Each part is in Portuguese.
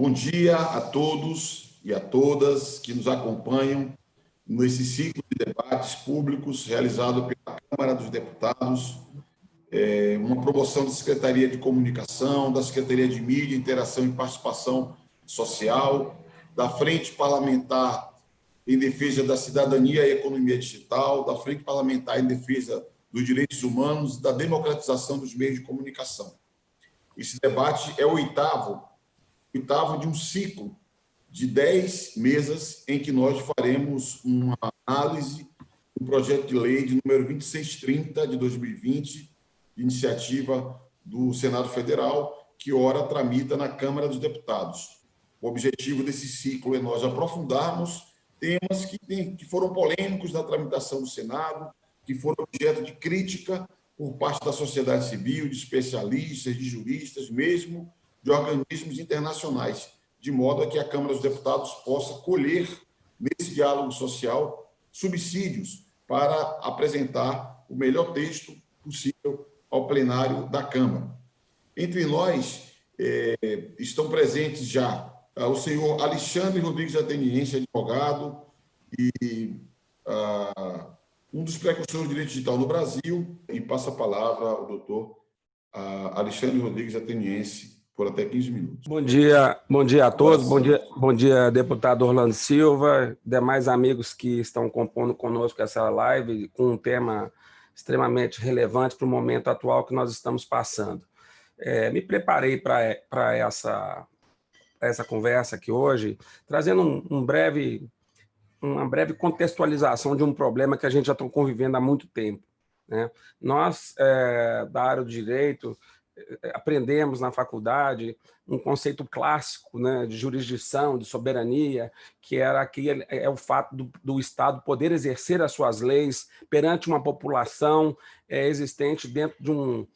Bom dia a todos e a todas que nos acompanham nesse ciclo de debates públicos realizado pela Câmara dos Deputados, uma promoção da Secretaria de Comunicação, da Secretaria de Mídia, Interação e Participação Social, da Frente Parlamentar em Defesa da Cidadania e Economia Digital, da Frente Parlamentar em Defesa dos Direitos Humanos e da Democratização dos Meios de Comunicação. Esse debate é o oitavo de um ciclo de 10 mesas em que nós faremos uma análise do projeto de lei de número 2630 de 2020, de iniciativa do Senado Federal, que ora tramita na Câmara dos Deputados. O objetivo desse ciclo é nós aprofundarmos temas que foram polêmicos na tramitação do Senado, que foram objeto de crítica por parte da sociedade civil, de especialistas, de juristas, mesmo de organismos internacionais, de modo a que a Câmara dos Deputados possa colher, nesse diálogo social, subsídios para apresentar o melhor texto possível ao plenário da Câmara. Entre nós estão presentes já o senhor Alexandre Rodrigues Ateniense, advogado e um dos precursores do direito digital no Brasil, e passa a palavra ao doutor Alexandre Rodrigues Ateniense, por até 15 minutos. Bom dia a todos, bom dia, deputado Orlando Silva, demais amigos que estão compondo conosco essa live, com um tema extremamente relevante para o momento atual que nós estamos passando. Me preparei para essa conversa aqui hoje, trazendo uma breve contextualização de um problema que a gente já está convivendo há muito tempo, né? Nós, da área do direito, aprendemos na faculdade um conceito clássico, né, de jurisdição, de soberania, que era o fato do Estado poder exercer as suas leis perante uma população existente dentro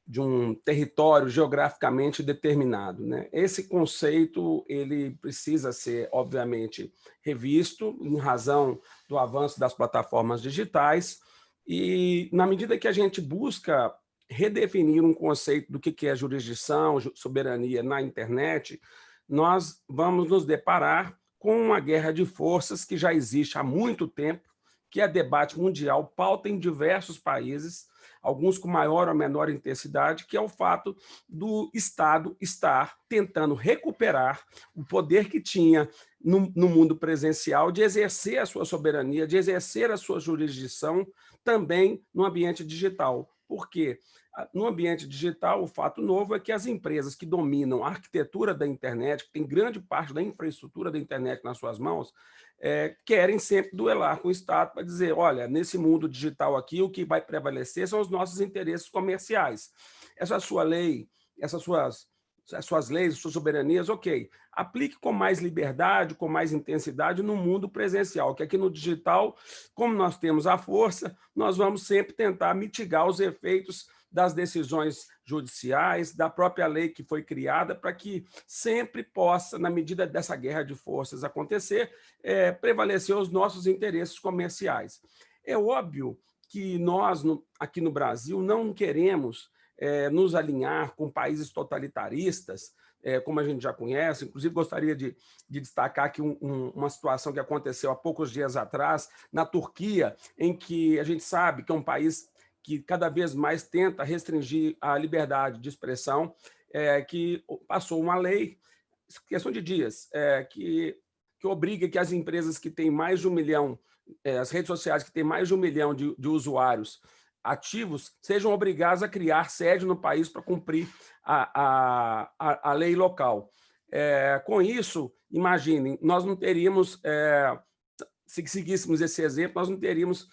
de um território geograficamente determinado, né? Esse conceito ele precisa ser, obviamente, revisto em razão do avanço das plataformas digitais e, na medida que a gente busca redefinir um conceito do que é jurisdição, soberania na internet, nós vamos nos deparar com uma guerra de forças que já existe há muito tempo, que é debate mundial, pauta em diversos países, alguns com maior ou menor intensidade, que é o fato do Estado estar tentando recuperar o poder que tinha no mundo presencial de exercer a sua soberania, de exercer a sua jurisdição também no ambiente digital. Por quê? No ambiente digital, o fato novo é que as empresas que dominam a arquitetura da internet, que tem grande parte da infraestrutura da internet nas suas mãos, querem sempre duelar com o Estado para dizer, olha, nesse mundo digital aqui, o que vai prevalecer são os nossos interesses comerciais. Essa sua lei, essas suas leis, suas soberanias, ok, aplique com mais liberdade, com mais intensidade no mundo presencial, que aqui no digital, como nós temos a força, nós vamos sempre tentar mitigar os efeitos das decisões judiciais, da própria lei que foi criada, para que sempre possa, na medida dessa guerra de forças acontecer, prevalecer os nossos interesses comerciais. É óbvio que nós, aqui no Brasil, não queremos nos alinhar com países totalitaristas, como a gente já conhece. Inclusive, gostaria de destacar aqui uma situação que aconteceu há poucos dias atrás, na Turquia, em que a gente sabe que é um país que cada vez mais tenta restringir a liberdade de expressão, que passou uma lei, questão de dias, que obriga que as empresas que têm mais de 1 milhão, as redes sociais que têm mais de 1 milhão de usuários ativos, sejam obrigadas a criar sede no país para cumprir a lei local. Com isso, imaginem, nós não teríamos, se seguíssemos esse exemplo, nós não teríamos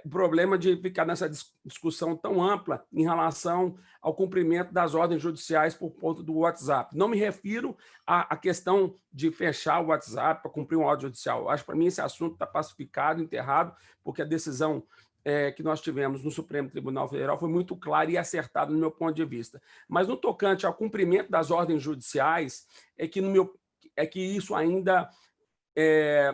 o problema de ficar nessa discussão tão ampla em relação ao cumprimento das ordens judiciais por conta do WhatsApp. Não me refiro à questão de fechar o WhatsApp para cumprir um ordem judicial. Acho que, para mim, esse assunto está pacificado, enterrado, porque a decisão que nós tivemos no Supremo Tribunal Federal foi muito clara e acertada no meu ponto de vista. Mas no tocante ao cumprimento das ordens judiciais, é que isso ainda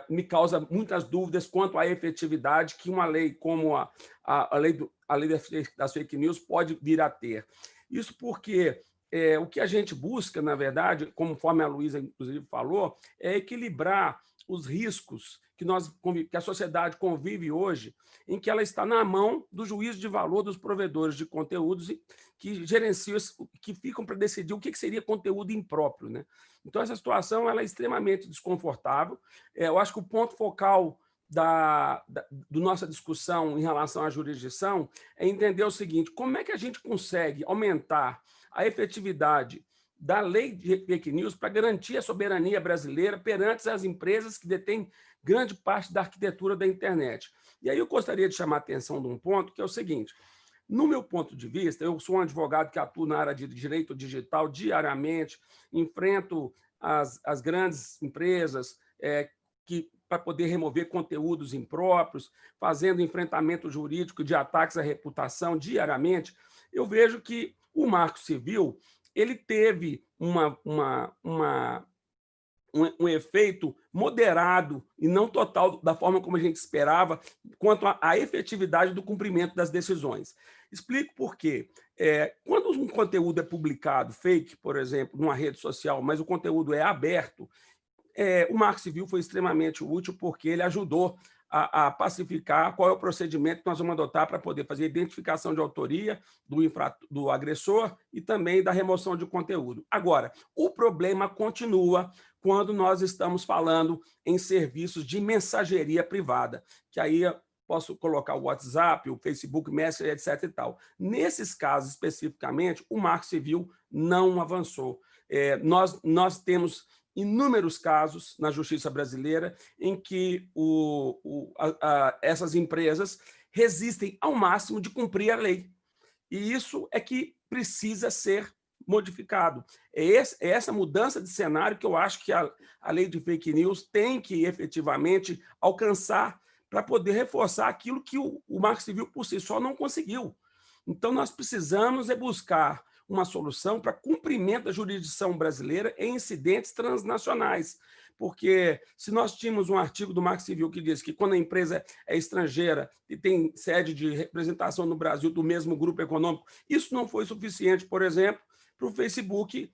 me causa muitas dúvidas quanto à efetividade que uma lei como a lei das fake news pode vir a ter. Isso porque o que a gente busca, na verdade, conforme a Luísa, inclusive, falou, é equilibrar os riscos que a sociedade convive hoje, em que ela está na mão do juízo de valor dos provedores de conteúdos que gerenciam, que ficam para decidir o que seria conteúdo impróprio, né? Então, essa situação ela é extremamente desconfortável. Eu acho que o ponto focal da nossa discussão em relação à jurisdição é entender o seguinte: como é que a gente consegue aumentar a efetividade da lei de fake news para garantir a soberania brasileira perante as empresas que detêm grande parte da arquitetura da internet. E aí eu gostaria de chamar a atenção de um ponto, que é o seguinte: no meu ponto de vista, eu sou um advogado que atua na área de direito digital diariamente, enfrento as grandes empresas para poder remover conteúdos impróprios, fazendo enfrentamento jurídico de ataques à reputação diariamente. Eu vejo que o Marco Civil ele teve um efeito moderado e não total da forma como a gente esperava quanto à efetividade do cumprimento das decisões. Explico por quê. Quando um conteúdo é publicado, fake, por exemplo, numa rede social, mas o conteúdo é aberto, o Marco Civil foi extremamente útil porque ele ajudou a pacificar qual é o procedimento que nós vamos adotar para poder fazer a identificação de autoria do agressor e também da remoção de conteúdo. Agora, o problema continua quando nós estamos falando em serviços de mensageria privada, que aí posso colocar o WhatsApp, o Facebook Messenger, etc. e tal. Nesses casos, especificamente, o Marco Civil não avançou. Nós temos inúmeros casos na justiça brasileira em que essas empresas resistem ao máximo de cumprir a lei. E isso é que precisa ser modificado. É essa mudança de cenário que eu acho que a lei de fake news tem que efetivamente alcançar para poder reforçar aquilo que o Marco Civil por si só não conseguiu. Então, nós precisamos buscar uma solução para cumprimento da jurisdição brasileira em incidentes transnacionais. Porque se nós tínhamos um artigo do Marco Civil que diz que quando a empresa é estrangeira e tem sede de representação no Brasil do mesmo grupo econômico, isso não foi suficiente, por exemplo, para o Facebook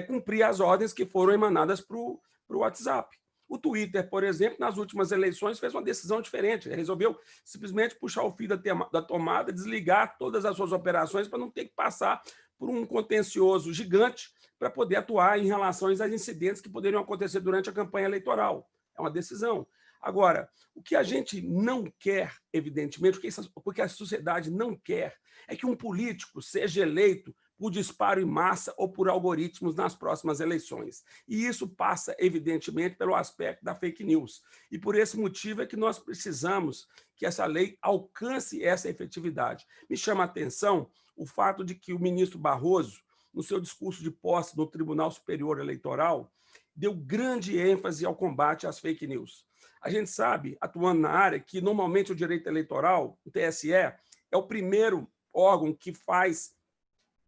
cumprir as ordens que foram emanadas para o WhatsApp. O Twitter, por exemplo, nas últimas eleições, fez uma decisão diferente. Resolveu simplesmente puxar o fio da tomada, desligar todas as suas operações para não ter que passar por um contencioso gigante para poder atuar em relação aos incidentes que poderiam acontecer durante a campanha eleitoral. É uma decisão. Agora, o que a gente não quer, evidentemente, o que a sociedade não quer é que um político seja eleito por disparo em massa ou por algoritmos nas próximas eleições. E isso passa, evidentemente, pelo aspecto da fake news. E por esse motivo é que nós precisamos que essa lei alcance essa efetividade. Me chama a atenção o fato de que o ministro Barroso, no seu discurso de posse no Tribunal Superior Eleitoral, deu grande ênfase ao combate às fake news. A gente sabe, atuando na área, que normalmente o direito eleitoral, o TSE, é o primeiro órgão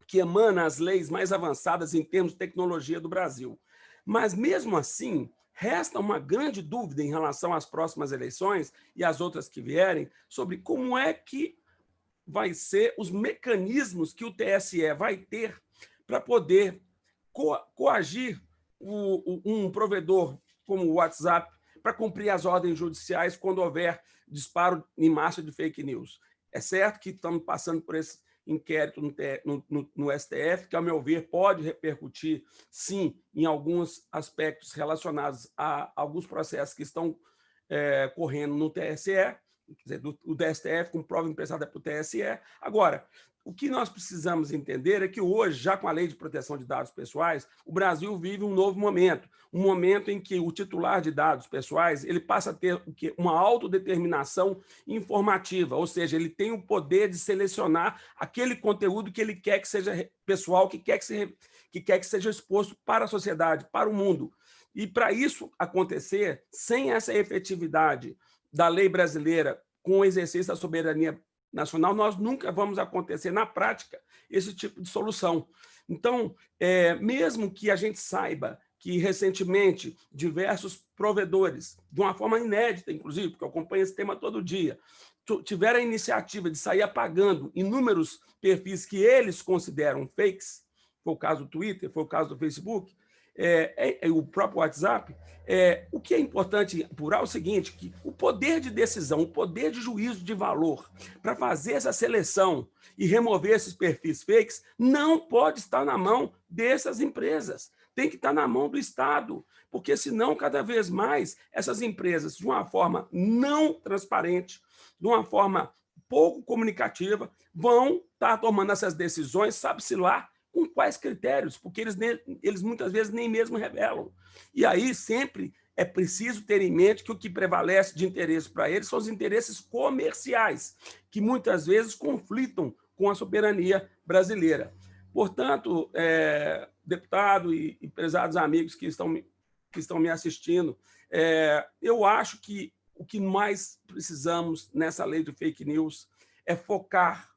que emana as leis mais avançadas em termos de tecnologia do Brasil. Mas, mesmo assim, resta uma grande dúvida em relação às próximas eleições e às outras que vierem, sobre como é que vai ser os mecanismos que o TSE vai ter para poder coagir um provedor como o WhatsApp para cumprir as ordens judiciais quando houver disparo em massa de fake news. É certo que estamos passando por esse inquérito no STF, que, ao meu ver, pode repercutir, sim, em alguns aspectos relacionados a alguns processos que estão correndo no TSE, quer dizer, do STF, com prova emprestada para o TSE. Agora, o que nós precisamos entender é que hoje, já com a Lei de Proteção de Dados Pessoais, o Brasil vive um novo momento, um momento em que o titular de dados pessoais ele passa a ter uma autodeterminação informativa, ou seja, ele tem o poder de selecionar aquele conteúdo que ele quer que seja pessoal, que quer que seja exposto para a sociedade, para o mundo. E para isso acontecer, sem essa efetividade da lei brasileira com o exercício da soberania nacional, nós nunca vamos acontecer na prática esse tipo de solução. Então, mesmo que a gente saiba que recentemente diversos provedores, de uma forma inédita, inclusive, porque eu acompanho esse tema todo dia, tiveram a iniciativa de sair apagando inúmeros perfis que eles consideram fakes, foi o caso do Twitter, foi o caso do Facebook, o próprio WhatsApp. O que é importante apurar é o seguinte, que o poder de decisão, o poder de juízo de valor para fazer essa seleção e remover esses perfis fakes não pode estar na mão dessas empresas, tem que estar na mão do Estado, porque senão, cada vez mais, essas empresas, de uma forma não transparente, de uma forma pouco comunicativa, vão estar tomando essas decisões, sabe-se lá, com quais critérios, porque eles muitas vezes nem mesmo revelam. E aí sempre é preciso ter em mente que o que prevalece de interesse para eles são os interesses comerciais, que muitas vezes conflitam com a soberania brasileira. Portanto, deputado e prezados amigos que estão me assistindo, eu acho que o que mais precisamos nessa lei de fake news é focar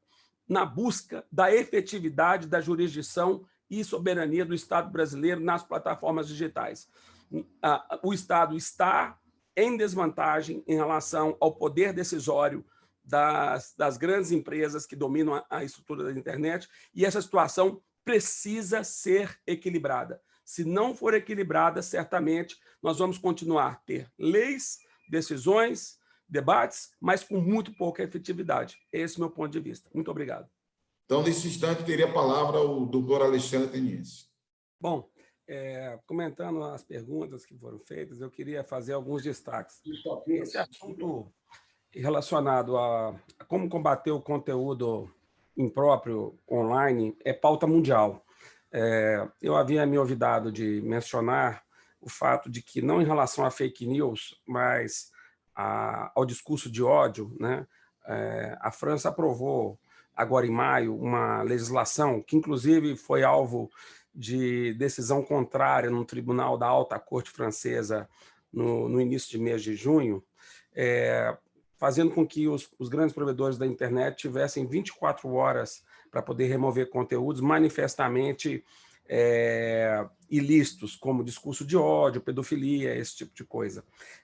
na busca da efetividade da jurisdição e soberania do Estado brasileiro nas plataformas digitais. O Estado está em desvantagem em relação ao poder decisório das grandes empresas que dominam a estrutura da internet, e essa situação precisa ser equilibrada. Se não for equilibrada, certamente nós vamos continuar a ter leis, decisões, debates, mas com muito pouca efetividade. Esse é o meu ponto de vista. Muito obrigado. Então, nesse instante, teria a palavra o doutor Alexandre Teniense. Bom, comentando as perguntas que foram feitas, eu queria fazer alguns destaques. Esse assunto relacionado a como combater o conteúdo impróprio online é pauta mundial. Eu havia me olvidado de mencionar o fato de que, não em relação a fake news, mas ao discurso de ódio, né? A França aprovou, agora em maio, uma legislação que, inclusive, foi alvo de decisão contrária no Tribunal da Alta Corte Francesa no início de mês de junho, fazendo com que os grandes provedores da internet tivessem 24 horas para poder remover conteúdos manifestamente ilícitos, como discurso de ódio, pedofilia, esse tipo de coisa.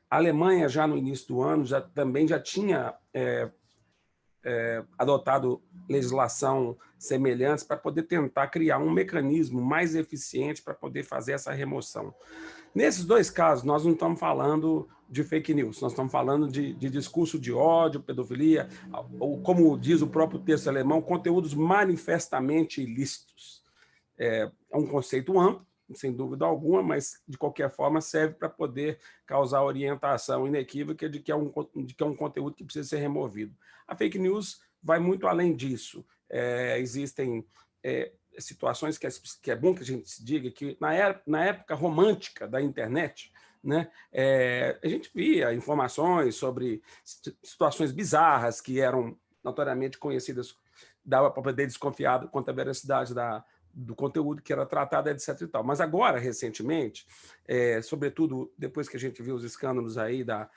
A Alemanha, já no início do ano, também já tinha adotado legislação semelhante para poder tentar criar um mecanismo mais eficiente para poder fazer essa remoção. Nesses dois casos, nós não estamos falando de fake news, nós estamos falando de discurso de ódio, pedofilia, ou, como diz o próprio texto alemão, conteúdos manifestamente ilícitos. É um conceito amplo, sem dúvida alguma, mas, de qualquer forma, serve para poder causar orientação inequívoca de que é um conteúdo que precisa ser removido. A fake news vai muito além disso. Existem situações que é bom que a gente se diga que, na época romântica da internet, né, a gente via informações sobre situações bizarras que eram notoriamente conhecidas, dava para poder desconfiar quanto à veracidade do conteúdo que era tratado, etc. e tal. Mas agora, recentemente, sobretudo depois que a gente viu os escândalos aí da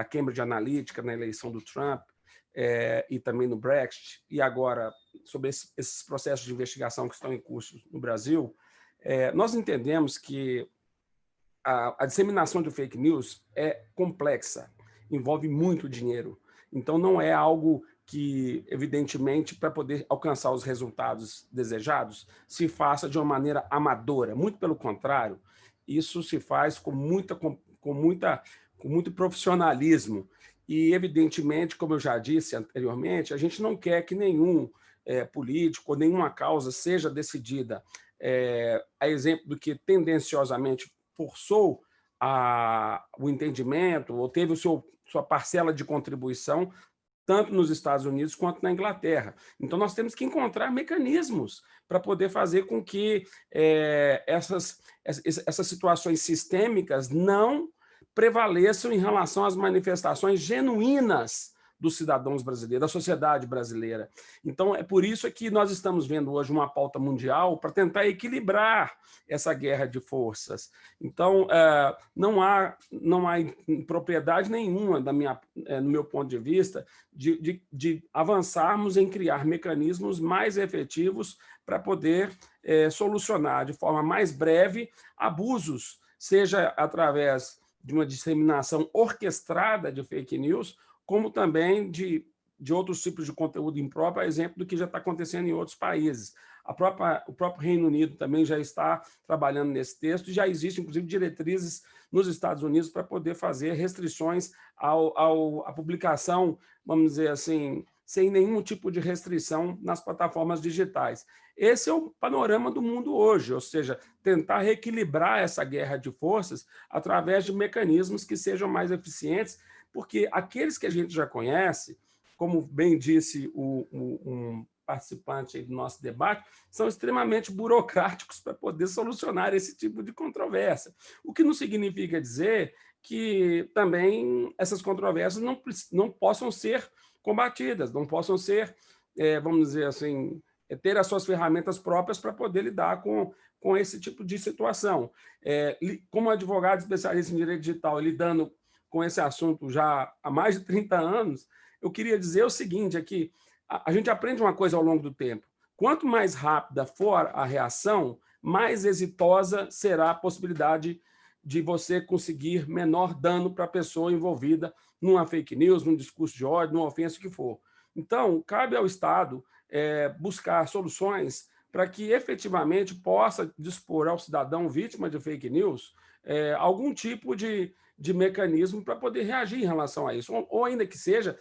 Cambridge Analytica na eleição do Trump, e também no Brexit, e agora sobre esses processos de investigação que estão em curso no Brasil, nós entendemos que a disseminação de fake news é complexa, envolve muito dinheiro. Então, não é algo que, evidentemente, para poder alcançar os resultados desejados, se faça de uma maneira amadora. Muito pelo contrário, isso se faz com muito profissionalismo. E, evidentemente, como eu já disse anteriormente, a gente não quer que nenhum político ou nenhuma causa seja decidida a exemplo do que tendenciosamente forçou o entendimento ou teve sua parcela de contribuição tanto nos Estados Unidos quanto na Inglaterra. Então, nós temos que encontrar mecanismos para poder fazer com que essas situações sistêmicas não prevaleçam em relação às manifestações genuínas dos cidadãos brasileiros, da sociedade brasileira. Então, é por isso que nós estamos vendo hoje uma pauta mundial para tentar equilibrar essa guerra de forças. Então, não há propriedade nenhuma, no meu ponto de vista, de avançarmos em criar mecanismos mais efetivos para poder solucionar de forma mais breve abusos, seja através de uma disseminação orquestrada de fake news, como também de outros tipos de conteúdo impróprio, a exemplo do que já está acontecendo em outros países. o próprio Reino Unido também já está trabalhando nesse texto, e já existem, inclusive, diretrizes nos Estados Unidos para poder fazer restrições à publicação, vamos dizer assim, sem nenhum tipo de restrição nas plataformas digitais. Esse é o panorama do mundo hoje, ou seja, tentar reequilibrar essa guerra de forças através de mecanismos que sejam mais eficientes, porque aqueles que a gente já conhece, como bem disse um participante aí do nosso debate, são extremamente burocráticos para poder solucionar esse tipo de controvérsia, o que não significa dizer que também essas controvérsias não possam ser combatidas, não possam ser, vamos dizer assim, ter as suas ferramentas próprias para poder lidar com esse tipo de situação. Como advogado especialista em direito digital, lidando com esse assunto já há mais de 30 anos, eu queria dizer o seguinte, é que a gente aprende uma coisa ao longo do tempo. Quanto mais rápida for a reação, mais exitosa será a possibilidade de você conseguir menor dano para a pessoa envolvida numa fake news, num discurso de ódio, numa ofensa, o que for. Então, cabe ao Estado buscar soluções para que efetivamente possa dispor ao cidadão vítima de fake news algum tipo de mecanismo para poder reagir em relação a isso, ou ainda que seja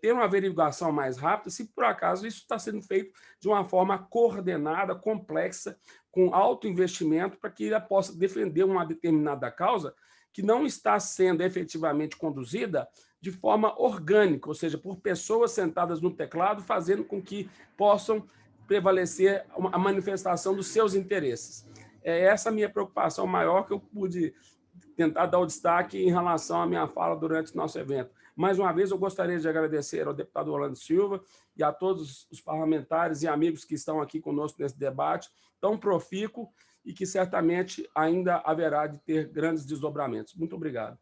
ter uma averiguação mais rápida, se por acaso isso está sendo feito de uma forma coordenada, complexa, com alto investimento, para que ela possa defender uma determinada causa que não está sendo efetivamente conduzida de forma orgânica, ou seja, por pessoas sentadas no teclado, fazendo com que possam prevalecer a manifestação dos seus interesses. É essa a minha preocupação maior que eu pude tentar dar o destaque em relação à minha fala durante o nosso evento. Mais uma vez, eu gostaria de agradecer ao deputado Orlando Silva e a todos os parlamentares e amigos que estão aqui conosco nesse debate tão profícuo e que certamente ainda haverá de ter grandes desdobramentos. Muito obrigado.